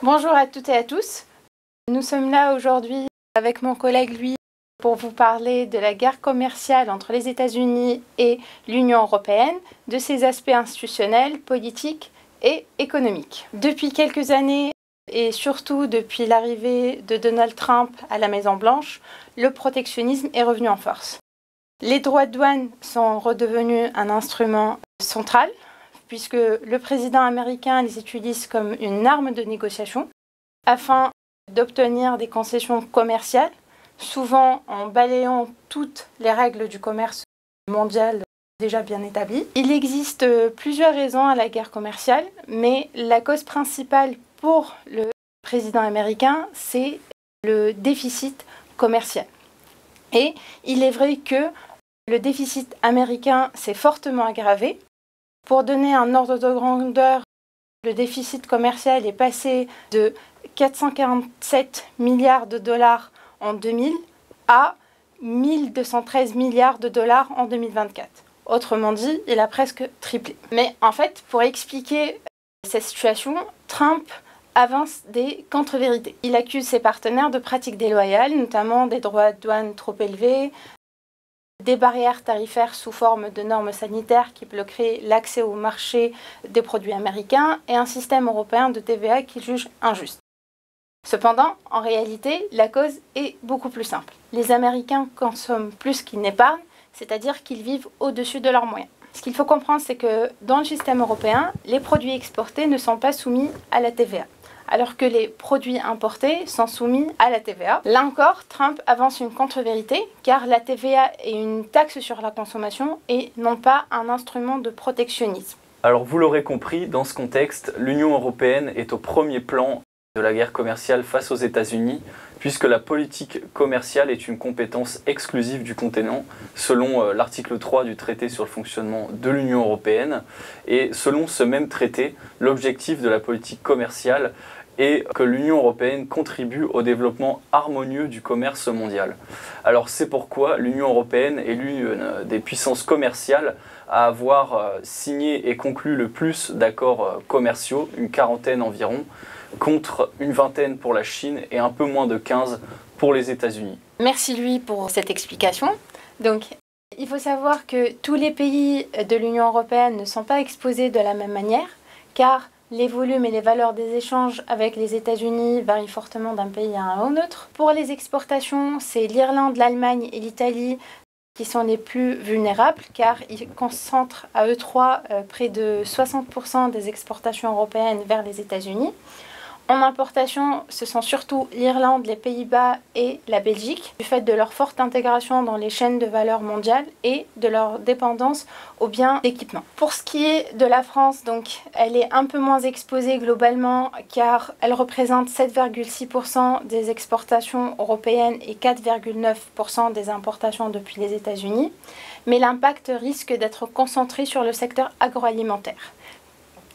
Bonjour à toutes et à tous. Nous sommes là aujourd'hui avec mon collègue Louis pour vous parler de la guerre commerciale entre les États-Unis et l'Union européenne, de ses aspects institutionnels, politiques et économiques. Depuis quelques années, et surtout depuis l'arrivée de Donald Trump à la Maison-Blanche, le protectionnisme est revenu en force. Les droits de douane sont redevenus un instrument central, puisque le président américain les utilise comme une arme de négociation afin d'obtenir des concessions commerciales, souvent en balayant toutes les règles du commerce mondial déjà bien établies. Il existe plusieurs raisons à la guerre commerciale, mais la cause principale pour le président américain, c'est le déficit commercial. Et il est vrai que le déficit américain s'est fortement aggravé. Pour donner un ordre de grandeur, le déficit commercial est passé de 447 milliards de dollars en 2000 à 1213 milliards de dollars en 2024. Autrement dit, il a presque triplé. Mais en fait, pour expliquer cette situation, Trump avance des contre-vérités. Il accuse ses partenaires de pratiques déloyales, notamment des droits de douane trop élevés, des barrières tarifaires sous forme de normes sanitaires qui bloqueraient l'accès au marché des produits américains et un système européen de TVA qu'il juge injuste. Cependant, en réalité, la cause est beaucoup plus simple. Les Américains consomment plus qu'ils n'épargnent, c'est-à-dire qu'ils vivent au-dessus de leurs moyens. Ce qu'il faut comprendre, c'est que dans le système européen, les produits exportés ne sont pas soumis à la TVA, alors que les produits importés sont soumis à la TVA. Là encore, Trump avance une contre-vérité, car la TVA est une taxe sur la consommation et non pas un instrument de protectionnisme. Alors vous l'aurez compris, dans ce contexte, l'Union européenne est au premier plan de la guerre commerciale face aux États-Unis, puisque la politique commerciale est une compétence exclusive du continent, selon l'article 3 du traité sur le fonctionnement de l'Union européenne. Et selon ce même traité, l'objectif de la politique commerciale est que l'Union européenne contribue au développement harmonieux du commerce mondial. Alors c'est pourquoi l'Union européenne est l'une des puissances commerciales à avoir signé et conclu le plus d'accords commerciaux, une quarantaine environ, contre une vingtaine pour la Chine et un peu moins de 15 pour les États-Unis. Merci Louis pour cette explication. Donc, il faut savoir que tous les pays de l'Union européenne ne sont pas exposés de la même manière, car les volumes et les valeurs des échanges avec les États-Unis varient fortement d'un pays à un autre. Pour les exportations, c'est l'Irlande, l'Allemagne et l'Italie qui sont les plus vulnérables, car ils concentrent à eux trois près de 60% des exportations européennes vers les États-Unis. En importation, ce sont surtout l'Irlande, les Pays-Bas et la Belgique, du fait de leur forte intégration dans les chaînes de valeur mondiales et de leur dépendance aux biens d'équipement. Pour ce qui est de la France, donc, elle est un peu moins exposée globalement, car elle représente 7,6% des exportations européennes et 4,9% des importations depuis les États-Unis. Mais l'impact risque d'être concentré sur le secteur agroalimentaire.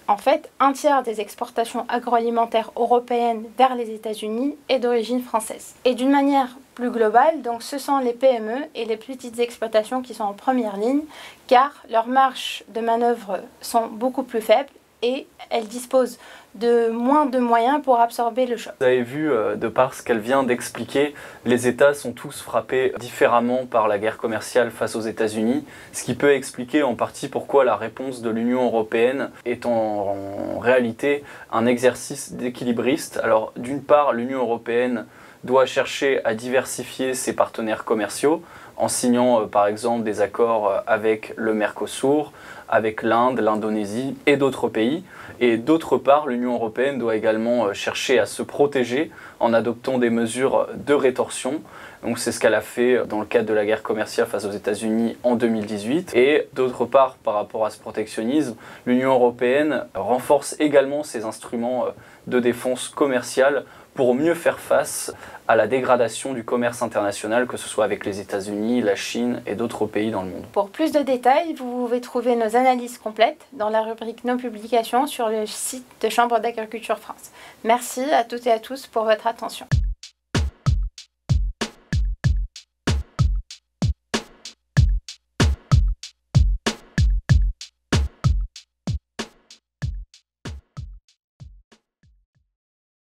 En fait, un tiers des exportations agroalimentaires européennes vers les États-Unis est d'origine française. Et d'une manière plus globale, donc ce sont les PME et les petites exploitations qui sont en première ligne, car leurs marges de manœuvre sont beaucoup plus faibles et elles disposent de moins de moyens pour absorber le choc. Vous avez vu, de par ce qu'elle vient d'expliquer, les États sont tous frappés différemment par la guerre commerciale face aux États-Unis, ce qui peut expliquer en partie pourquoi la réponse de l'Union européenne est en réalité un exercice d'équilibriste. Alors d'une part, l'Union européenne doit chercher à diversifier ses partenaires commerciaux en signant par exemple des accords avec le Mercosur, avec l'Inde, l'Indonésie et d'autres pays. Et d'autre part, l'Union européenne doit également chercher à se protéger en adoptant des mesures de rétorsion. Donc c'est ce qu'elle a fait dans le cadre de la guerre commerciale face aux États-Unis en 2018. Et d'autre part, par rapport à ce protectionnisme, l'Union européenne renforce également ses instruments de défense commerciale pour mieux faire face à la dégradation du commerce international, que ce soit avec les États-Unis, la Chine et d'autres pays dans le monde. Pour plus de détails, vous pouvez trouver nos analyses complètes dans la rubrique Nos publications sur le site de Chambre d'Agriculture France. Merci à toutes et à tous pour votre attention.